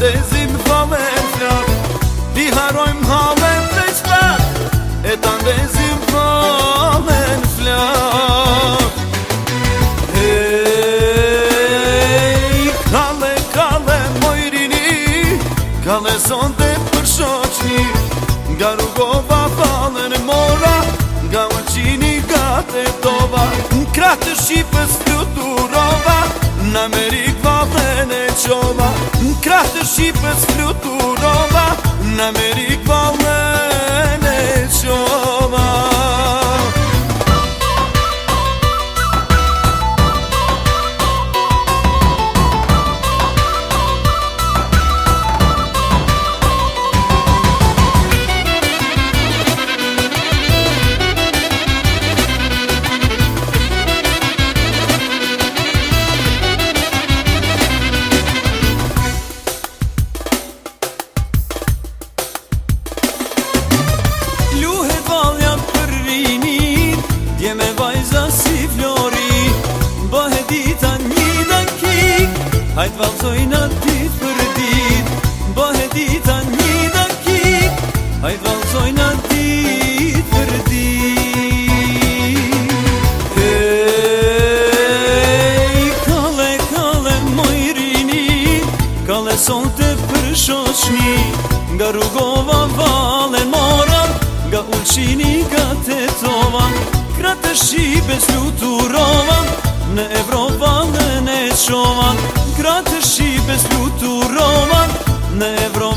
ndezim valen flak, di harojmë halen veç pak, e ta ndezim valen flak. Hej, kale, kale, mojrini, kale sonte për shoqni, nga rrugova valen mora, nga ullqini gate tova, në krah të Shqipës fluturova, në Amerik valen e qova, në krah të Shqipës fluturova, në Amerik valen e qova. Me vajza si flori, bëhe dita një dakik, hajt valzojna dit për dit, bëhe dita një dakik, hajt valzojna dit për dit. Hej, kale, kale, mojrini, kale sonte për shoqni, nga rrugova valen mora, nga ullqini ka tetova, krah të Shqipës fluturova, në Evropa në ne qova, krah të Shqipës fluturova, në Evropa